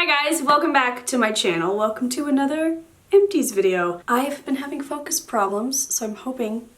Hi guys, welcome back to my channel. Welcome to another empties video. I've been having focus problems, so I'm hoping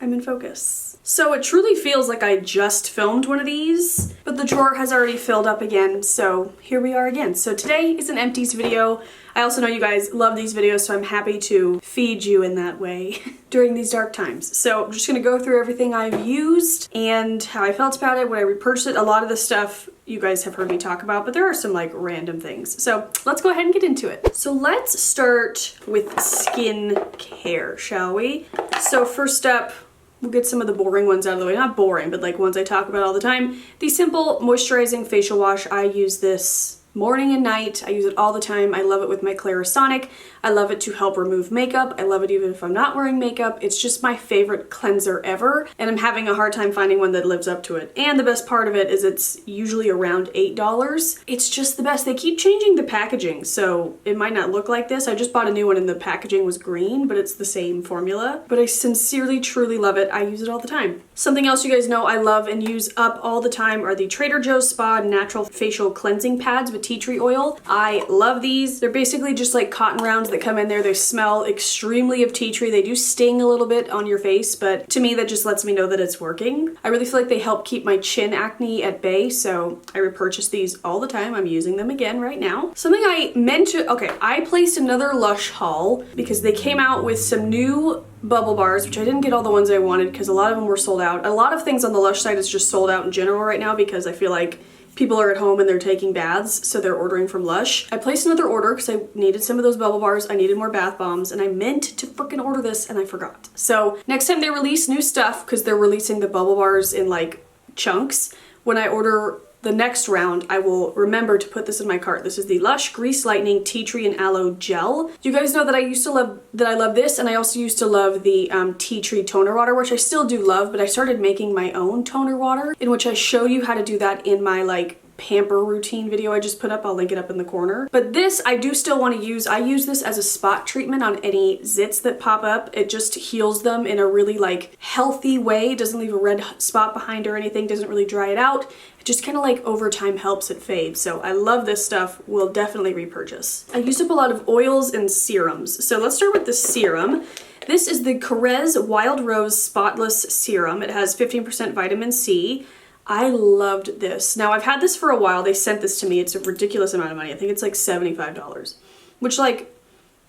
I'm in focus. So it truly feels like I just filmed one of these, but the drawer has already filled up again, so here we are again. So today is an empties video. I also know you guys love these videos, so I'm happy to feed you in that way during these dark times. So I'm just gonna go through everything I've used and how I felt about it, when I repurchased it. A lot of the stuff you guys have heard me talk about, but there are some like random things. So let's go ahead and get into it. So let's start with skin care, shall we? So first up, we'll get some of the boring ones out of the way. Not boring, but like ones I talk about all the time. The Simple Moisturizing Facial Wash. I use this morning and night. I use it all the time. I love it with my Clarisonic. I love it to help remove makeup. I love it even if I'm not wearing makeup. It's just my favorite cleanser ever, and I'm having a hard time finding one that lives up to it. And the best part of it is it's usually around $8. It's just the best. They keep changing the packaging, so it might not look like this. I just bought a new one and the packaging was green, but it's the same formula. But I sincerely, truly love it. I use it all the time. Something else you guys know I love and use up all the time are the Trader Joe's Spa Natural Facial Cleansing Pads with tea tree oil. I love these. They're basically just like cotton rounds that come in there. They smell extremely of tea tree. They do sting a little bit on your face, but to me that just lets me know that it's working. I really feel like they help keep my chin acne at bay, so I repurchase these all the time. I'm using them again right now. Something I meant to, okay, I placed another Lush haul because they came out with some new bubble bars, which I didn't get all the ones I wanted because a lot of them were sold out. A lot of things on the Lush site is just sold out in general right now because I feel like people are at home and they're taking baths, so they're ordering from Lush. I placed another order because I needed some of those bubble bars. I needed more bath bombs, and I meant to freaking order this and I forgot. So next time they release new stuff, because they're releasing the bubble bars in like chunks, when I order the next round, I will remember to put this in my cart. This is the Lush Grease Lightening Tea Tree and Aloe Gel. You guys know that I love this, and I also used to love the tea tree toner water, which I still do love, but I started making my own toner water, in which I show you how to do that in my like pamper routine video I just put up. I'll link it up in the corner. But this I do still want to use. I use this as a spot treatment on any zits that pop up. It just heals them in a really like healthy way. It doesn't leave a red spot behind or anything, doesn't really dry it out. It just kind of like over time helps it fade. So I love this stuff. Will definitely repurchase. I used up a lot of oils and serums. So let's start with the serum. This is the Carez Wild Rose Spotless Serum. It has 15% vitamin C. I loved this. Now I've had this for a while. They sent this to me. It's a ridiculous amount of money. I think it's like $75, which like,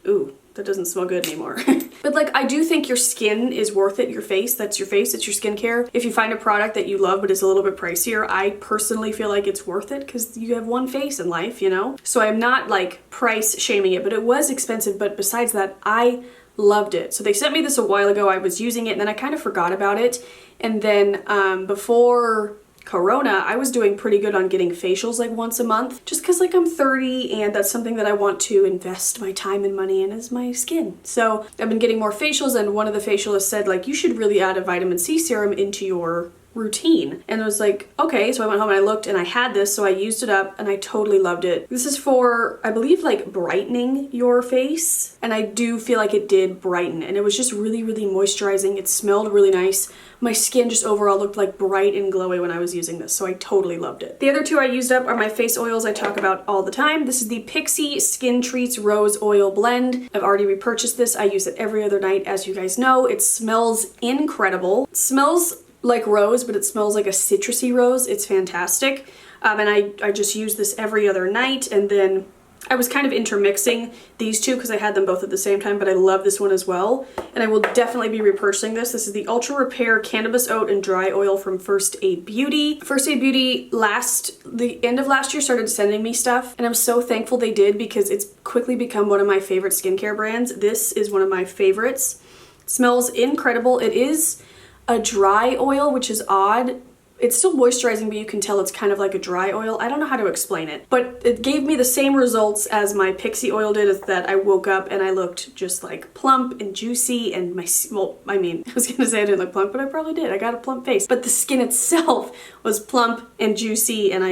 ooh, that doesn't smell good anymore. But like, I do think your skin is worth it. Your face, that's your face, it's your skincare. If you find a product that you love but it's a little bit pricier, I personally feel like it's worth it because you have one face in life, you know? So I'm not like price shaming it, but it was expensive. But besides that, I loved it. So they sent me this a while ago. I was using it and then I kind of forgot about it. And then before Corona, I was doing pretty good on getting facials like once a month, just because like I'm 30 and that's something that I want to invest my time and money in, is my skin. So I've been getting more facials, and one of the facialists said like, you should really add a vitamin C serum into your routine. And I was like, okay. So I went home and I looked and I had this, so I used it up and I totally loved it. This is for, I believe, like brightening your face, and I do feel like it did brighten, and it was just really, really moisturizing. It smelled really nice. My skin just overall looked like bright and glowy when I was using this, so I totally loved it. The other two I used up are my face oils I talk about all the time. This is the Pixi Skin Treats Rose Oil Blend. I've already repurchased this. I use it every other night, as you guys know. It smells incredible. It smells like rose, but it smells like a citrusy rose. It's fantastic. And I just use this every other night, and then I was kind of intermixing these two because I had them both at the same time, but I love this one as well. And I will definitely be repurchasing this. This is the Ultra Repair Cannabis Oat and Dry Oil from First Aid Beauty. First Aid Beauty the end of last year started sending me stuff, and I'm so thankful they did because it's quickly become one of my favorite skincare brands. This is one of my favorites. It smells incredible. It is a dry oil, which is odd. It's still moisturizing, but you can tell it's kind of like a dry oil. I don't know how to explain it, but it gave me the same results as my Pixi oil did, is that I woke up and I looked just like plump and juicy, and well, I mean, I was gonna say I didn't look plump, but I probably did. I got a plump face, but the skin itself was plump and juicy, and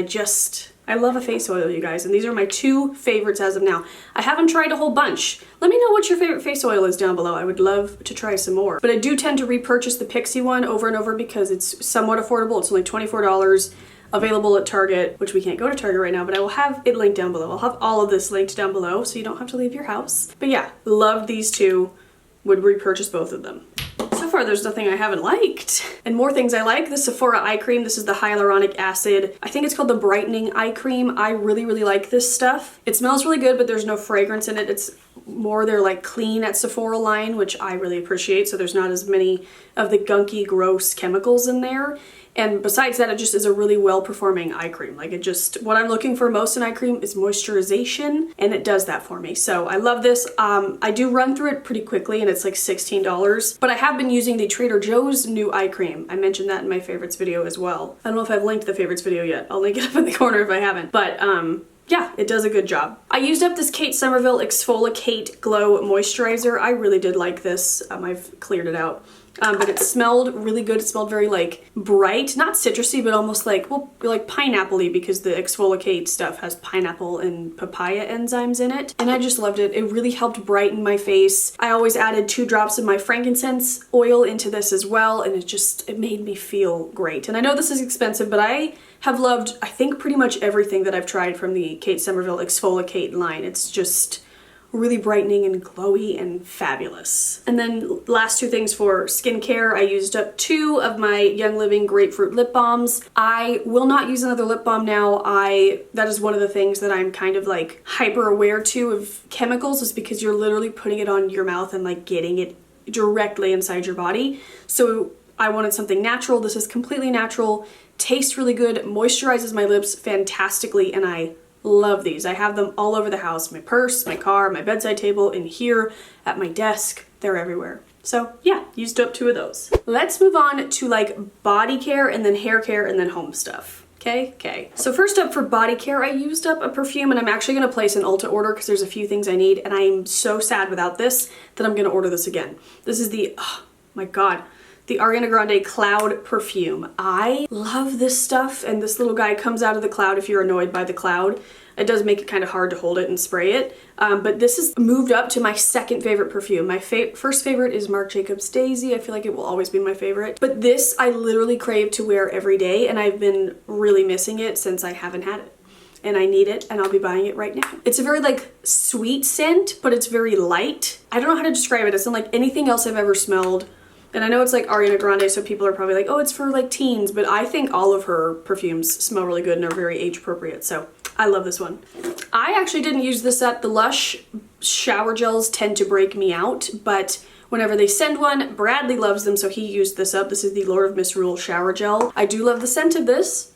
I love a face oil, you guys, and these are my two favorites as of now. I haven't tried a whole bunch. Let me know what your favorite face oil is down below. I would love to try some more. But I do tend to repurchase the Pixi one over and over because it's somewhat affordable. It's only $24. available at Target, which we can't go to Target right now, but I will have it linked down below. I'll have all of this linked down below so you don't have to leave your house. But yeah, loved these two, would repurchase both of them. So far, there's nothing I haven't liked. And more things I like, the Sephora eye cream. This is the hyaluronic acid. I think it's called the brightening eye cream. I really, really like this stuff. It smells really good, but there's no fragrance in it. It's more their like clean at Sephora line, which I really appreciate. So there's not as many of the gunky, gross chemicals in there. And besides that, it just is a really well-performing eye cream. Like, it just, what I'm looking for most in eye cream is moisturization, and it does that for me. So I love this. I do run through it pretty quickly, and it's like $16. But I have been using the Trader Joe's new eye cream. I mentioned that in my favorites video as well. I don't know if I've linked the favorites video yet. I'll link it up in the corner if I haven't. But yeah, it does a good job. I used up this Kate Somerville Exfoliate Glow Moisturizer. I really did like this. I've cleared it out. But it smelled really good. It smelled very like bright, not citrusy, but almost like, well, like pineapple-y, because the exfoliate stuff has pineapple and papaya enzymes in it. And I just loved it. It really helped brighten my face. I always added 2 drops of my frankincense oil into this as well, and it made me feel great. And I know this is expensive, but I have loved, I think, pretty much everything that I've tried from the Kate Somerville Exfoliate line. It's just really brightening and glowy and fabulous. And then last 2 things for skincare, I used up 2 of my Young Living Grapefruit lip balms. I will not use another lip balm now. That is one of the things that I'm kind of like hyper aware to of chemicals, is because you're literally putting it on your mouth and like getting it directly inside your body. So I wanted something natural. This is completely natural, tastes really good, moisturizes my lips fantastically, and I love these. I have them all over the house. My purse, my car, my bedside table, in here, at my desk. They're everywhere. So yeah, used up 2 of those. Let's move on to like body care and then hair care and then home stuff. Okay. So first up for body care, I used up a perfume, and I'm actually gonna place an Ulta order because there's a few things I need, and I'm so sad without this that I'm gonna order this again. This is the, oh my God, the Ariana Grande Cloud Perfume. I love this stuff, and this little guy comes out of the cloud if you're annoyed by the cloud. It does make it kind of hard to hold it and spray it, but this has moved up to my second favorite perfume. My first favorite is Marc Jacobs Daisy. I feel like it will always be my favorite, but this I literally crave to wear every day, and I've been really missing it since I haven't had it. And I need it, and I'll be buying it right now. It's a very like sweet scent, but it's very light. I don't know how to describe it. It's not like anything else I've ever smelled. And I know it's like Ariana Grande, so people are probably like, oh, it's for like teens, but I think all of her perfumes smell really good and are very age appropriate, so I love this one. I actually didn't use this up. The Lush shower gels tend to break me out, but whenever they send one, Bradley loves them, so he used this up. This is the Lord of Misrule shower gel. I do love the scent of this.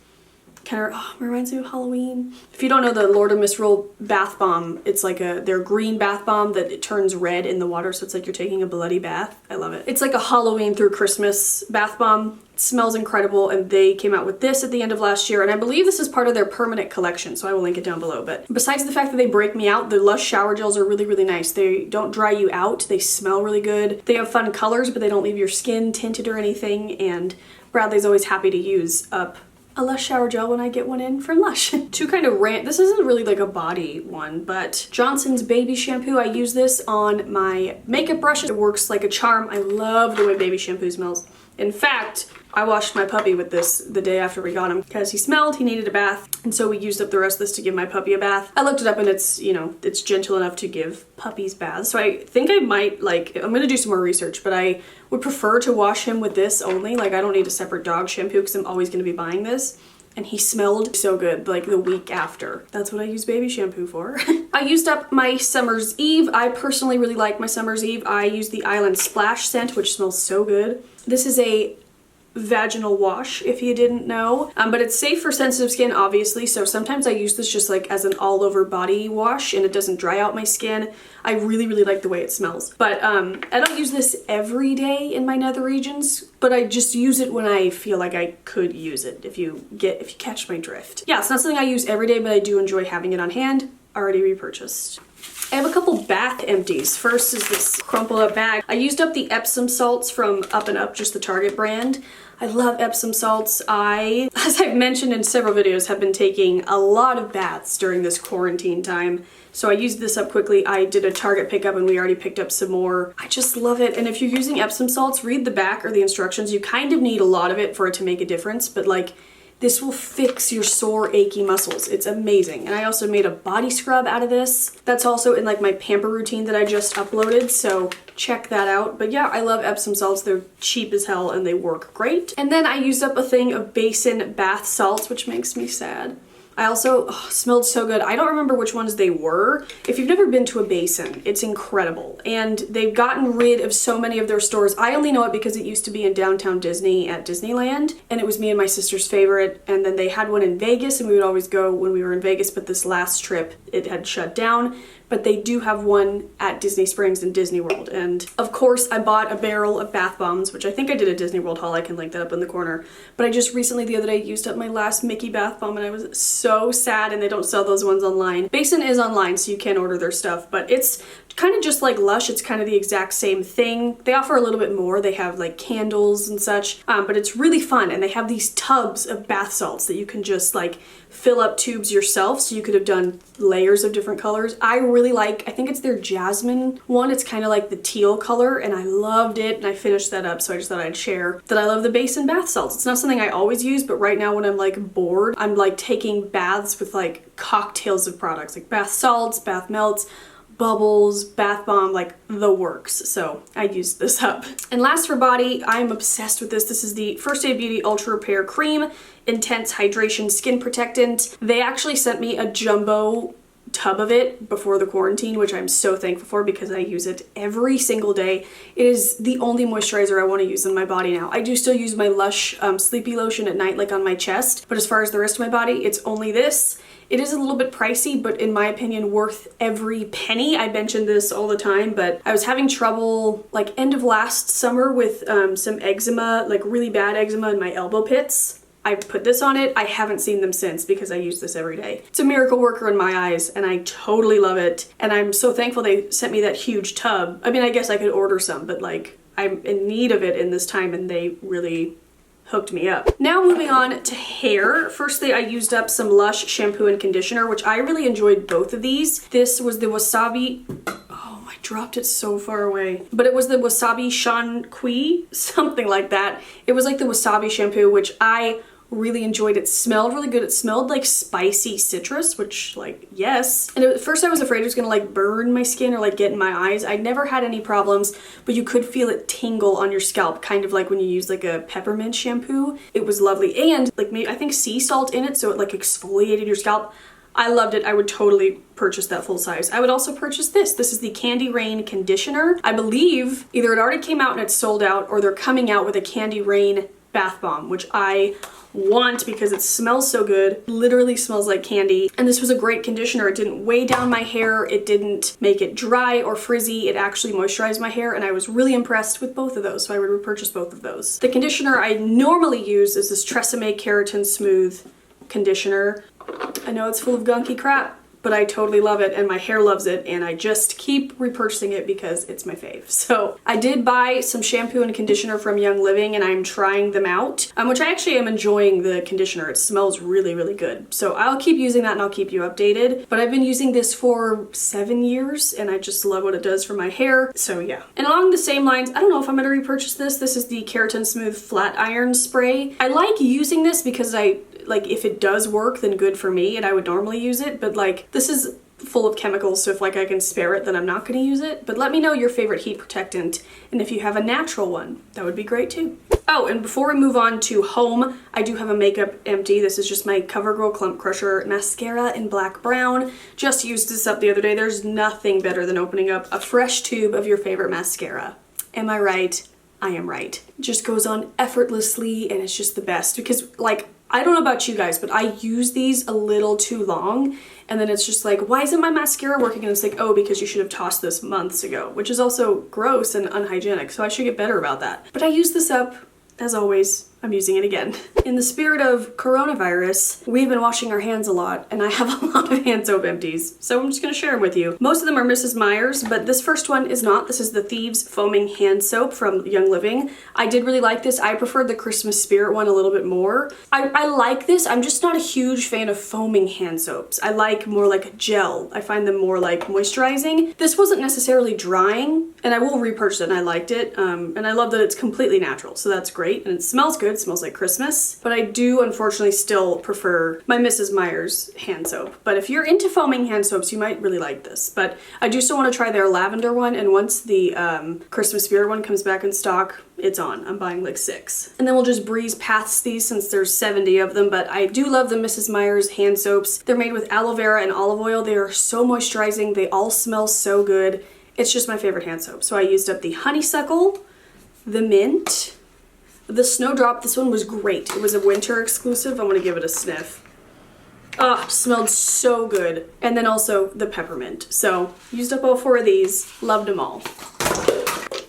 Kind of reminds me of Halloween. If you don't know the Lord of Misrule bath bomb, it's like their green bath bomb that it turns red in the water, so it's like you're taking a bloody bath. I love it. It's like a Halloween through Christmas bath bomb. It smells incredible, and they came out with this at the end of last year, and I believe this is part of their permanent collection, so I will link it down below. But besides the fact that they break me out, the Lush shower gels are really, really nice. They don't dry you out. They smell really good. They have fun colors, but they don't leave your skin tinted or anything, and Bradley's always happy to use up a Lush shower gel when I get one in from Lush. To kind of rant, this isn't really like a body one, but Johnson's baby shampoo, I use this on my makeup brushes. It works like a charm. I love the way baby shampoo smells. In fact, I washed my puppy with this the day after we got him because he smelled, he needed a bath, and so we used up the rest of this to give my puppy a bath. I looked it up, and it's, you know, it's gentle enough to give puppies baths, so I think I might, like, I'm gonna do some more research, but I would prefer to wash him with this only. Like, I don't need a separate dog shampoo because I'm always gonna be buying this. And he smelled so good, like the week after. That's what I use baby shampoo for. I used up my Summer's Eve. I personally really like my Summer's Eve. I use the Island Splash scent, which smells so good. This is a vaginal wash, if you didn't know, but it's safe for sensitive skin, obviously, so sometimes I use this just like as an all-over body wash, and it doesn't dry out my skin. I really, really like the way it smells, but I don't use this every day in my nether regions, but I just use it when I feel like I could use it, if you catch my drift. Yeah, it's not something I use every day, but I do enjoy having it on hand. Already repurchased. I have a couple bath empties. First is this crumpled up bag. I used up the Epsom Salts from Up and Up, just the Target brand. I love Epsom Salts. As I've mentioned in several videos, have been taking a lot of baths during this quarantine time. So I used this up quickly. I did a Target pickup and we already picked up some more. I just love it. And if you're using Epsom salts, read the back or the instructions. You kind of need a lot of it for it to make a difference, but like This will fix your sore, achy muscles. It's amazing. And I also made a body scrub out of this. That's also in like my pamper routine that I just uploaded, so check that out. But yeah, I love Epsom salts. They're cheap as hell and they work great. And then I used up a thing of Basin Bath salts, which makes me sad. I also smelled so good. I don't remember which ones they were. If you've never been to a Basin, it's incredible. And they've gotten rid of so many of their stores. I only know it because it used to be in downtown Disney at Disneyland, and it was me and my sister's favorite. And then they had one in Vegas, and we would always go when we were in Vegas, but this last trip, it had shut down. But they do have one at Disney Springs and Disney World. And of course, I bought a barrel of bath bombs, which I think I did a Disney World haul. I can link that up in the corner. But I just recently, the other day, used up my last Mickey bath bomb, and I was so sad, and they don't sell those ones online. Basin is online, so you can order their stuff, but it's kind of just like Lush. It's kind of the exact same thing. They offer a little bit more. They have like candles and such, but it's really fun. And they have these tubs of bath salts that you can just like fill up tubes yourself, so you could have done layers of different colors. I really like, I think it's their jasmine one. It's kind of like the teal color, and I loved it, and I finished that up, so I just thought I'd share that I love the Basin bath salts. It's not something I always use, but right now when I'm like bored, I'm like taking baths with like cocktails of products, like bath salts, bath melts, bubbles, bath bomb, like the works. So I used this up. And last for body, I'm obsessed with this. This is the First Aid Beauty Ultra Repair Cream Intense Hydration Skin Protectant. They actually sent me a jumbo tub of it before the quarantine, which I'm so thankful for because I use it every single day. It is the only moisturizer I want to use on my body now. I do still use my Lush Sleepy Lotion at night, like on my chest, but as far as the rest of my body, it's only this. It is a little bit pricey, but in my opinion, worth every penny. I mentioned this all the time, but I was having trouble like end of last summer with some eczema, like really bad eczema in my elbow pits. I put this on it. I haven't seen them since because I use this every day. It's a miracle worker in my eyes, and I totally love it. And I'm so thankful they sent me that huge tub. I mean, I guess I could order some, but like I'm in need of it in this time, and they really hooked me up. Now moving on to hair. Firstly, I used up some Lush shampoo and conditioner, which I really enjoyed both of these. This was the Wasabi, oh, I dropped it so far away. But it was the Wasabi Shanqui, something like that. It was like the wasabi shampoo, which I really enjoyed. It smelled really good. It smelled like spicy citrus, which like, yes. And at first I was afraid it was gonna like burn my skin or like get in my eyes. I never had any problems, but you could feel it tingle on your scalp, kind of like when you use like a peppermint shampoo. It was lovely. And like maybe, I think sea salt in it, so it like exfoliated your scalp. I loved it. I would totally purchase that full size. I would also purchase this. This is the Candy Rain Conditioner. I believe either it already came out and it's sold out, or they're coming out with a Candy Rain bath bomb, which I want because it smells so good. It literally smells like candy. And this was a great conditioner. It didn't weigh down my hair. It didn't make it dry or frizzy. It actually moisturized my hair, and I was really impressed with both of those, so I would repurchase both of those. The conditioner I normally use is this Tresemme Keratin Smooth conditioner. I know it's full of gunky crap, but I totally love it, and my hair loves it, and I just keep repurchasing it because it's my fave. So I did buy some shampoo and conditioner from Young Living, and I'm trying them out, which I actually am enjoying the conditioner. It smells really, really good. So I'll keep using that and I'll keep you updated. But I've been using this for 7 years, and I just love what it does for my hair. So yeah. And along the same lines, I don't know if I'm gonna repurchase this. This is the Keratin Smooth Flat Iron Spray. I like using this because like if it does work, then good for me, and I would normally use it, but like this is full of chemicals, so if like I can spare it, then I'm not going to use it. But let me know your favorite heat protectant, and if you have a natural one, that would be great too. Oh, and before we move on to home, I do have a makeup empty. This is just my CoverGirl Clump Crusher mascara in black brown. Just used this up the other day. There's nothing better than opening up a fresh tube of your favorite mascara. Am I right? I am right. It just goes on effortlessly, and it's just the best because like, I don't know about you guys, but I use these a little too long, and then it's just like, why isn't my mascara working? And it's like, oh, because you should have tossed this months ago, which is also gross and unhygienic, so I should get better about that. But I use this up, as always, I'm using it again. In the spirit of coronavirus, we've been washing our hands a lot, and I have a lot of hand soap empties, so I'm just gonna share them with you. Most of them are Mrs. Meyer's, but this first one is not. This is the Thieves Foaming Hand Soap from Young Living. I did really like this. I preferred the Christmas Spirit one a little bit more. I like this. I'm just not a huge fan of foaming hand soaps. I like more like a gel. I find them more like moisturizing. This wasn't necessarily drying, and I will repurchase it, and I liked it. And I love that it's completely natural, so that's great, and it smells good. good. It smells like Christmas. But I do unfortunately still prefer my Mrs. Meyer's hand soap. But if you're into foaming hand soaps, you might really like this. But I do still want to try their lavender one, and once the Christmas Spirit one comes back in stock, it's on. I'm buying like 6. And then we'll just breeze past these since there's 70 of them, but I do love the Mrs. Meyer's hand soaps. They're made with aloe vera and olive oil. They are so moisturizing. They all smell so good. It's just my favorite hand soap. So I used up the Honeysuckle, the Mint, the Snowdrop. This one was great. It was a winter exclusive. I'm gonna give it a sniff. Oh, it smelled so good. And then also the Peppermint. So used up all 4 of these. Loved them all.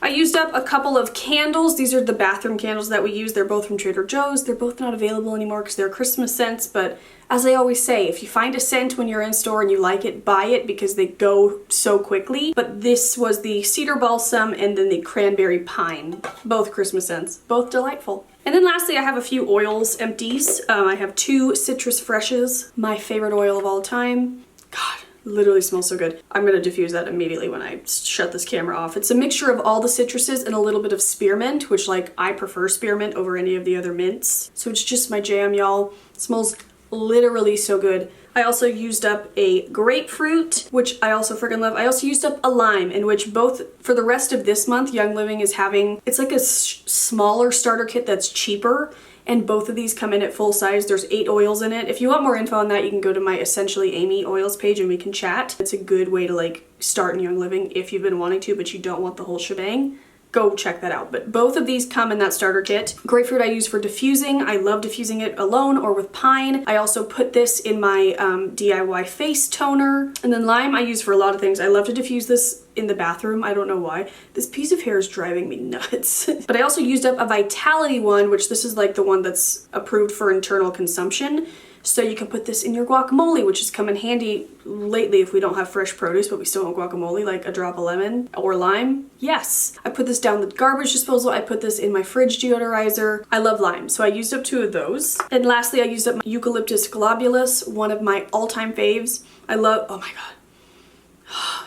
I used up a couple of candles. These are the bathroom candles that we use. They're both from Trader Joe's. They're both not available anymore because they're Christmas scents, but as I always say, if you find a scent when you're in store and you like it, buy it because they go so quickly. But this was the Cedar Balsam and then the Cranberry Pine. Both Christmas scents. Both delightful. And then lastly, I have a few oils empties. I have 2 Citrus Freshes, my favorite oil of all time. God. Literally smells so good. I'm gonna diffuse that immediately when I shut this camera off. It's a mixture of all the citruses and a little bit of spearmint, which like I prefer spearmint over any of the other mints. So it's just my jam, y'all. It smells literally so good. I also used up a grapefruit, which I also freaking love. I also used up a lime, in which both, for the rest of this month, Young Living is having, it's like a smaller starter kit that's cheaper. And both of these come in at full size. There's 8 oils in it. If you want more info on that, you can go to my Essentially Amy oils page and we can chat. It's a good way to like start in Young Living if you've been wanting to, but you don't want the whole shebang. Go check that out. But both of these come in that starter kit. Grapefruit I use for diffusing. I love diffusing it alone or with pine. I also put this in my DIY face toner. And then lime I use for a lot of things. I love to diffuse this in the bathroom. I don't know why. This piece of hair is driving me nuts. But I also used up a Vitality one, which this is like the one that's approved for internal consumption. So you can put this in your guacamole, which has come in handy lately if we don't have fresh produce, but we still want guacamole, like a drop of lemon or lime. Yes. I put this down the garbage disposal. I put this in my fridge deodorizer. I love lime, so I used up 2 of those. And lastly, I used up my Eucalyptus globulus, one of my all-time faves. I love, oh my God.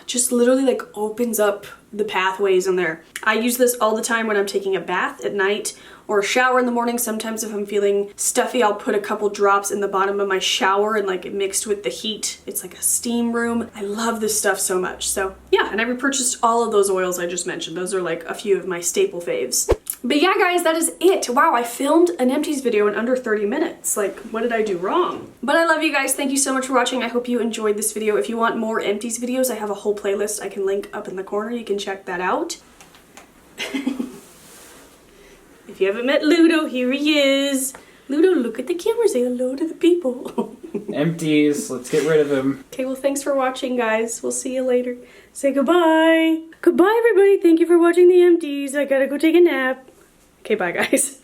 Just literally like opens up the pathways in there. I use this all the time when I'm taking a bath at night or a shower in the morning. Sometimes if I'm feeling stuffy, I'll put a couple drops in the bottom of my shower and like it mixed with the heat. It's like a steam room. I love this stuff so much. So yeah, and I repurchased all of those oils I just mentioned. Those are like a few of my staple faves. But yeah, guys, that is it. Wow, I filmed an empties video in under 30 minutes. Like, what did I do wrong? But I love you guys. Thank you so much for watching. I hope you enjoyed this video. If you want more empties videos, I have a whole playlist I can link up in the corner. You can check that out. If you haven't met Ludo, here he is. Ludo, look at the camera. Say hello to the people. Empties. Let's get rid of him. Okay, well, thanks for watching, guys. We'll see you later. Say goodbye. Goodbye, everybody. Thank you for watching the empties. I gotta go take a nap. Okay, bye, guys.